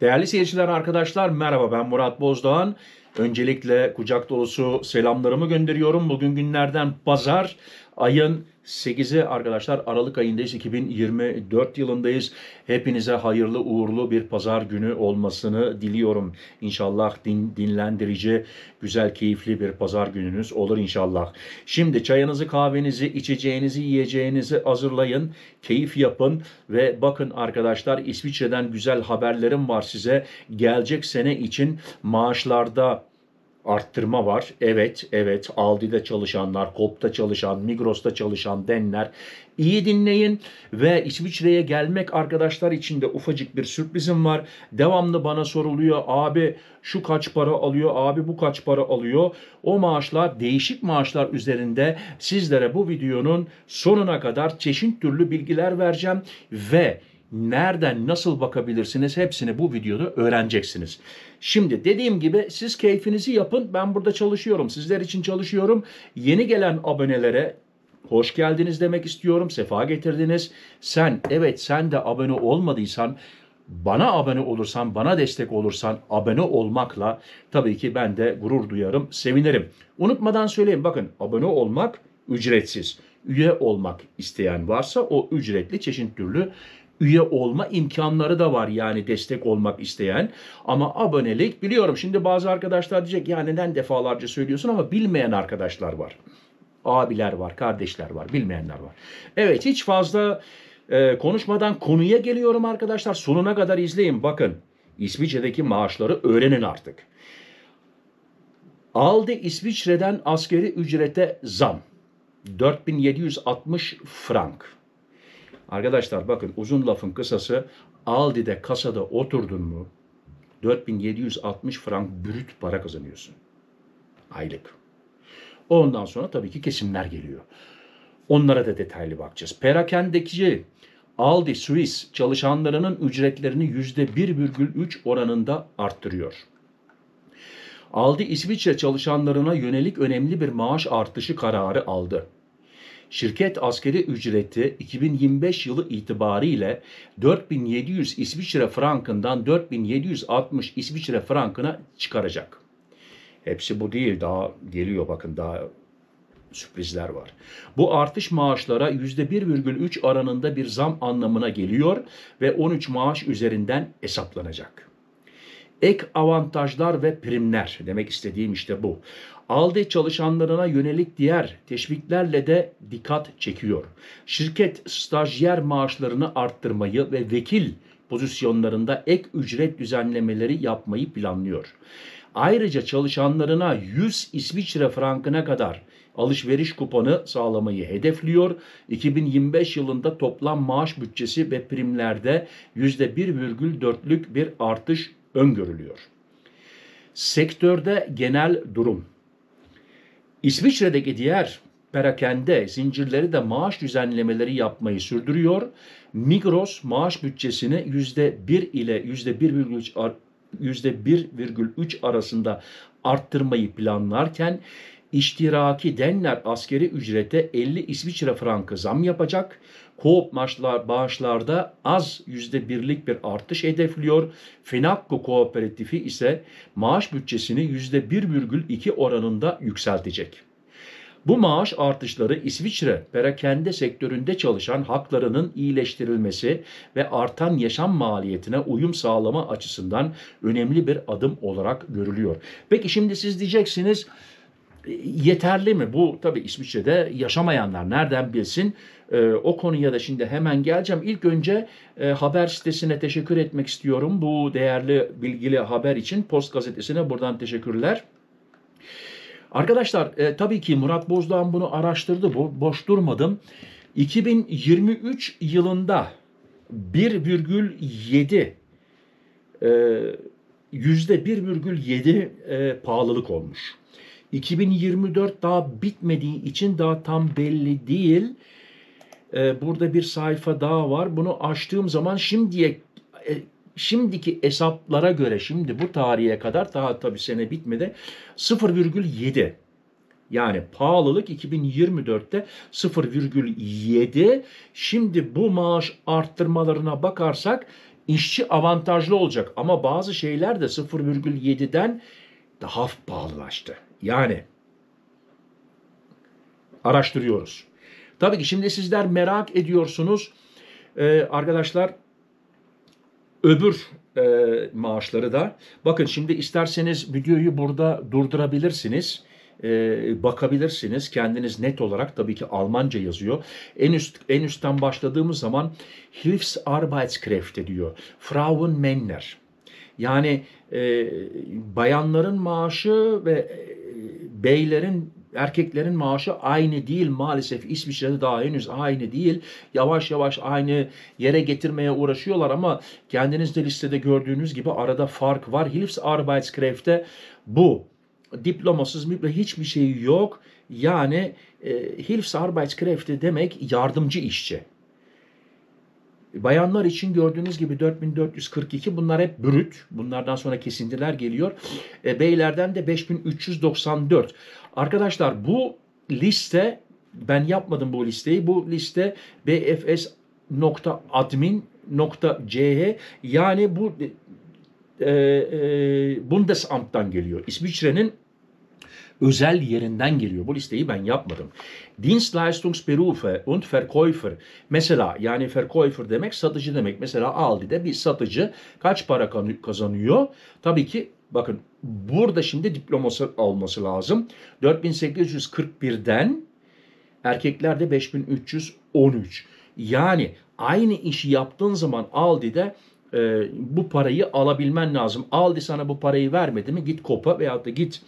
Değerli seyirciler, arkadaşlar merhaba, ben Murat Bozdoğan. Öncelikle kucak dolusu selamlarımı gönderiyorum. Bugün günlerden pazar, ayın 8'i arkadaşlar, Aralık ayındayız, 2024 yılındayız. Hepinize hayırlı uğurlu bir pazar günü olmasını diliyorum. İnşallah dinlendirici, güzel, keyifli bir pazar gününüz olur inşallah. Şimdi çayınızı, kahvenizi, içeceğinizi, yiyeceğinizi hazırlayın, keyif yapın ve bakın arkadaşlar, İsviçre'den güzel haberlerim var size. Gelecek sene için maaşlarda arttırma var. Evet, Aldi'de çalışanlar, Coop'ta çalışan, Migros'ta çalışan denler. İyi dinleyin ve İsviçre'ye gelmek arkadaşlar için de ufacık bir sürprizim var. Devamlı bana soruluyor, abi şu kaç para alıyor, abi bu kaç para alıyor. O maaşlar, değişik maaşlar üzerinde sizlere bu videonun sonuna kadar çeşitli türlü bilgiler vereceğim ve nereden nasıl bakabilirsiniz hepsini bu videoda öğreneceksiniz. Şimdi dediğim gibi siz keyfinizi yapın. Ben burada çalışıyorum. Sizler için çalışıyorum. Yeni gelen abonelere hoş geldiniz demek istiyorum. Sefa getirdiniz. Sen de abone olmadıysan, bana abone olursan, bana destek olursan, abone olmakla tabii ki ben de gurur duyarım, sevinirim. Unutmadan söyleyeyim, bakın, abone olmak ücretsiz. Üye olmak isteyen varsa o ücretli, çeşitli türlü üye olma imkanları da var, yani destek olmak isteyen. Ama abonelik, biliyorum şimdi bazı arkadaşlar diyecek ya neden defalarca söylüyorsun, ama bilmeyen arkadaşlar var. Abiler var, kardeşler var, bilmeyenler var. Evet, hiç fazla konuşmadan konuya geliyorum arkadaşlar. Sonuna kadar izleyin. Bakın, İsviçre'deki maaşları öğrenin artık. Aldi İsviçre'den asgari ücrete zam. 4760 frank. Arkadaşlar bakın, uzun lafın kısası, Aldi'de kasada oturdun mu 4760 frank brüt para kazanıyorsun. Aylık. Ondan sonra tabii ki kesimler geliyor. Onlara da detaylı bakacağız. Perakendeki Aldi Suisse çalışanlarının ücretlerini %1,3 oranında arttırıyor. Aldi İsviçre çalışanlarına yönelik önemli bir maaş artışı kararı aldı. Şirket asgari ücreti 2025 yılı itibariyle 4700 İsviçre frankından 4760 İsviçre frankına çıkaracak. Hepsi bu değil, daha geliyor, bakın, daha sürprizler var. Bu artış maaşlara %1,3 oranında bir zam anlamına geliyor ve 13 maaş üzerinden hesaplanacak. Ek avantajlar ve primler, demek istediğim işte bu. Aldi çalışanlarına yönelik diğer teşviklerle de dikkat çekiyor. Şirket stajyer maaşlarını arttırmayı ve vekil pozisyonlarında ek ücret düzenlemeleri yapmayı planlıyor. Ayrıca çalışanlarına 100 İsviçre frankına kadar alışveriş kuponu sağlamayı hedefliyor. 2025 yılında toplam maaş bütçesi ve primlerde %1,4'lük bir artış öngörülüyor. Sektörde genel durum. İsviçre'deki diğer perakende zincirleri de maaş düzenlemeleri yapmayı sürdürüyor. Migros maaş bütçesini %1 ile %1,3 arasında arttırmayı planlarken iştiraki denler asgari ücrete 50 İsviçre frankı zam yapacak. Coop bağışlarda az %1'lik bir artış hedefliyor. Fenakko Kooperatifi ise maaş bütçesini %1,2 oranında yükseltecek. Bu maaş artışları İsviçre perakende sektöründe çalışan haklarının iyileştirilmesi ve artan yaşam maliyetine uyum sağlama açısından önemli bir adım olarak görülüyor. Peki şimdi siz diyeceksiniz, yeterli mi? Bu tabii İsviçre'de yaşamayanlar nereden bilsin? O konuya da şimdi hemen geleceğim. İlk önce haber sitesine teşekkür etmek istiyorum. Bu değerli bilgili haber için Post Gazetesi'ne buradan teşekkürler. Arkadaşlar tabii ki Murat Bozdoğan bunu araştırdı. Boş durmadım. 2023 yılında 1,7 %1,7 pahalılık olmuş. 2024 daha bitmediği için daha tam belli değil. Burada bir sayfa daha var. Bunu açtığım zaman şimdiki hesaplara göre, şimdi bu tarihe kadar, daha tabii sene bitmedi, 0,7. Yani pahalılık 2024'te 0,7. Şimdi bu maaş arttırmalarına bakarsak işçi avantajlı olacak. Ama bazı şeyler de 0,7'den daha pahalılaştı. Yani araştırıyoruz. Tabii ki şimdi sizler merak ediyorsunuz. Arkadaşlar öbür maaşları da. Bakın şimdi isterseniz videoyu burada durdurabilirsiniz. Bakabilirsiniz. Kendiniz net olarak tabii ki Almanca yazıyor. En üstten başladığımız zaman Hilfsarbeitskräfte diyor. Frauen, Männer. Yani bayanların maaşı ve beylerin, erkeklerin maaşı aynı değil maalesef. İsviçre'de daha henüz aynı değil. Yavaş yavaş aynı yere getirmeye uğraşıyorlar ama kendiniz de listede gördüğünüz gibi arada fark var. Hilfsarbeitskräfte bu. Diplomasız hiçbir şey yok. Yani Hilfsarbeitskräfte demek yardımcı işçi. Bayanlar için gördüğünüz gibi 4442, bunlar hep brüt. Bunlardan sonra kesintiler geliyor. Beylerden de 5394. Arkadaşlar bu liste, ben yapmadım bu listeyi. Bu liste bfs.admin.ch, yani bu Bundesamt'tan geliyor. İsviçre'nin özel yerinden geliyor. Bu listeyi ben yapmadım. Dienstleistungsberufe und Verkäufer. Mesela yani Verkäufer demek satıcı demek. Mesela Aldi'de bir satıcı kaç para kazanıyor? Tabii ki bakın burada şimdi diploması alması lazım. 4841'den erkeklerde 5313. Yani aynı işi yaptığın zaman Aldi'de bu parayı alabilmen lazım. Aldi sana bu parayı vermedi mi? Git Coop'a veyahut da git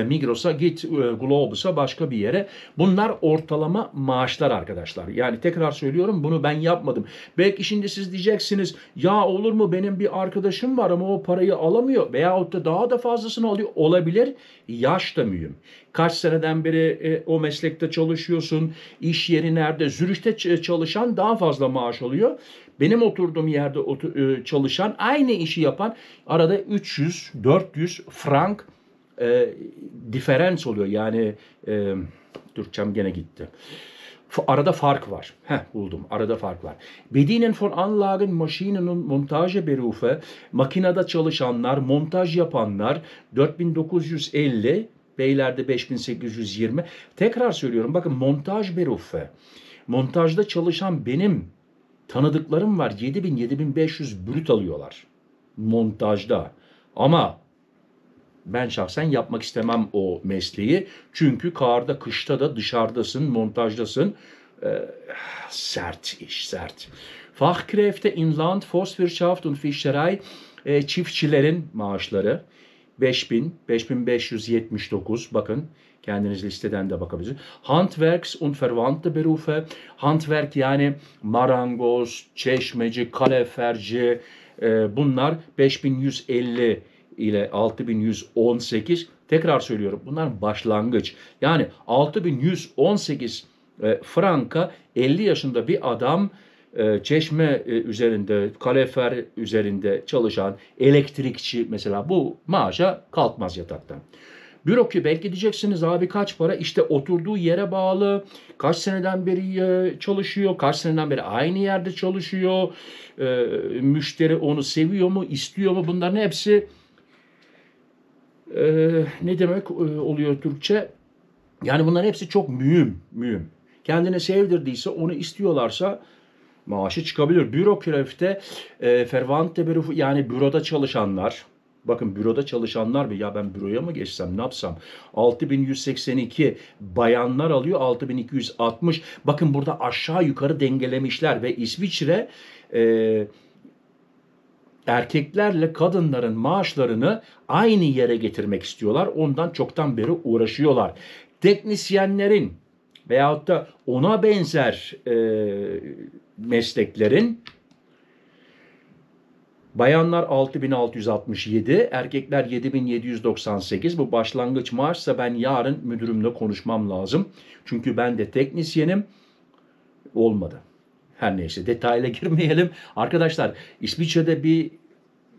Migros'a, git Globus'a, başka bir yere. Bunlar ortalama maaşlar arkadaşlar. Yani tekrar söylüyorum, bunu ben yapmadım. Belki şimdi siz diyeceksiniz ya olur mu, benim bir arkadaşım var ama o parayı alamıyor veyahut da daha da fazlasını alıyor. Olabilir. Yaş da mühim. Kaç seneden beri o meslekte çalışıyorsun? İş yeri nerede? Zürih'te çalışan daha fazla maaş alıyor. Benim oturduğum yerde çalışan, aynı işi yapan arada 300-400 frank diferans oluyor. Yani Türkçem gene gitti. Arada fark var. Buldum. Arada fark var. Bedienen von Anlagen, Maschinen und Montageberufe, makinede çalışanlar, montaj yapanlar 4950, beylerde 5820. Tekrar söylüyorum, bakın Montageberufe. Montajda çalışan benim tanıdıklarım var. 7000-7500 brüt alıyorlar montajda. Ama ben şahsen yapmak istemem o mesleği. Çünkü karda, kışta da dışarıdasın, montajdasın. Sert iş, sert. Fachkräfte in Land, Forstwirtschaft und Fischerei, çiftçilerin maaşları 5000, 5579. Bakın kendiniz listeden de bakabilirsiniz. Handwerks und verwandte Berufe. Handwerk yani marangoz, çeşmeci, kaleferci, bunlar 5150 ile 6118. Tekrar söylüyorum, bunlar başlangıç. Yani 6118 franka 50 yaşında bir adam çeşme üzerinde, kalefer üzerinde çalışan elektrikçi mesela bu maaşa kalkmaz yataktan. Bürokü belki diyeceksiniz abi kaç para? İşte oturduğu yere bağlı, kaç seneden beri çalışıyor, kaç seneden beri aynı yerde çalışıyor, müşteri onu seviyor mu, istiyor mu, bunların hepsi ne demek oluyor Türkçe? Yani bunların hepsi çok mühim. Kendine sevdirdiyse, onu istiyorlarsa maaşı çıkabilir. Bürokrafte, Verwandte Berufe, yani büroda çalışanlar. Bakın büroda çalışanlar mı? Ya ben büroya mı geçsem, ne yapsam? 6182 bayanlar alıyor, 6260. Bakın burada aşağı yukarı dengelemişler ve İsviçre erkeklerle kadınların maaşlarını aynı yere getirmek istiyorlar. Ondan çoktan beri uğraşıyorlar. Teknisyenlerin veyahut da ona benzer mesleklerin bayanlar 6667, erkekler 7798. Bu başlangıç maaşsa ben yarın müdürümle konuşmam lazım. Çünkü ben de teknisyenim. Olmadı. Her neyse, detayla girmeyelim. Arkadaşlar İsviçre'de bir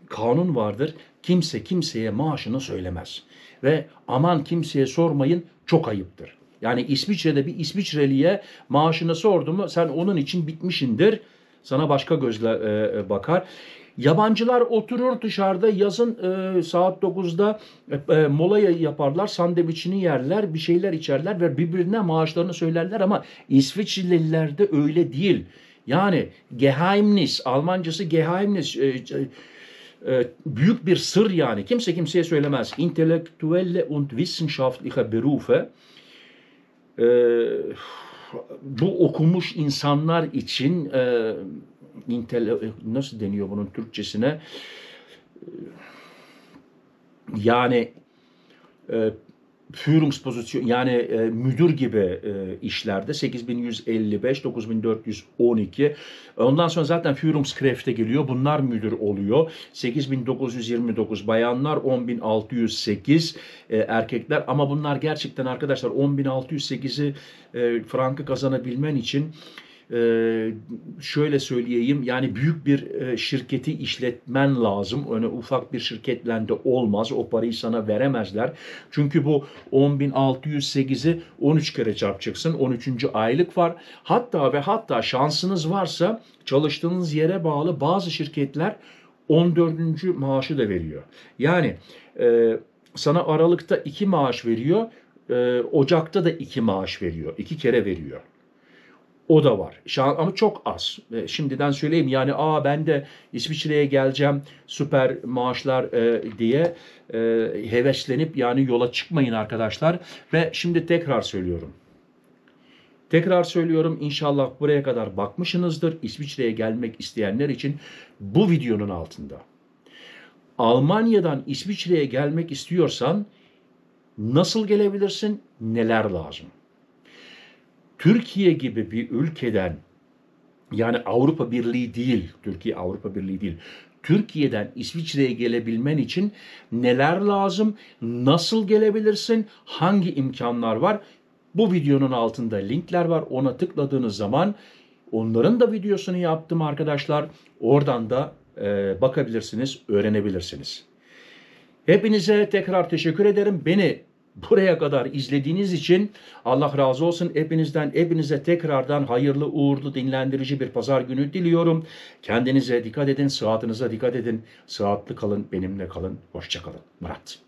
kanun vardır. Kimse kimseye maaşını söylemez. Ve aman kimseye sormayın, çok ayıptır. Yani İsviçre'de bir İsviçreliye maaşını sordu mu sen onun için bitmişindir. Sana başka gözle bakar. Yabancılar oturur dışarıda yazın saat 9'da mola yaparlar, sandviçini yerler, bir şeyler içerler ve birbirine maaşlarını söylerler ama İsviçrelilerde öyle değil. Yani Geheimnis, Almancası Geheimnis, büyük bir sır yani. Kimse kimseye söylemez. Intellektuelle und wissenschaftliche Berufe, e, bu okumuş insanlar için nasıl deniyor bunun Türkçesine? Yani e, Führungsposition yani müdür gibi işlerde 8155, 9412. Ondan sonra zaten Führungskräfte geliyor. Bunlar müdür oluyor. 8929 bayanlar, 10608 erkekler. Ama bunlar gerçekten arkadaşlar 10608'i frankı kazanabilmen için şöyle söyleyeyim yani büyük bir şirketi işletmen lazım. Öyle ufak bir şirketle de olmaz. O parayı sana veremezler. Çünkü bu 10.608'i 13 kere çarpacaksın. 13. aylık var. Hatta ve hatta şansınız varsa çalıştığınız yere bağlı bazı şirketler 14. maaşı da veriyor. Yani sana Aralık'ta 2 maaş veriyor. Ocak'ta da 2 maaş veriyor. 2 kere veriyor. O da var. Ama çok az. Şimdiden söyleyeyim yani ben de İsviçre'ye geleceğim süper maaşlar diye heveslenip yani yola çıkmayın arkadaşlar. Ve şimdi tekrar söylüyorum. Tekrar söylüyorum inşallah buraya kadar bakmışsınızdır. İsviçre'ye gelmek isteyenler için bu videonun altında. Almanya'dan İsviçre'ye gelmek istiyorsan nasıl gelebilirsin? Neler lazım? Türkiye gibi bir ülkeden yani Avrupa Birliği değil, Türkiye Avrupa Birliği değil. Türkiye'den İsviçre'ye gelebilmen için neler lazım? Nasıl gelebilirsin? Hangi imkanlar var? Bu videonun altında linkler var. Ona tıkladığınız zaman onların da videosunu yaptım arkadaşlar. Oradan da bakabilirsiniz, öğrenebilirsiniz. Hepinize tekrar teşekkür ederim. Beni buraya kadar izlediğiniz için Allah razı olsun. Hepinize tekrardan hayırlı, uğurlu, dinlendirici bir pazar günü diliyorum. Kendinize dikkat edin, sıhhatinize dikkat edin. Sıhhatli kalın, benimle kalın. Hoşça kalın. Murat.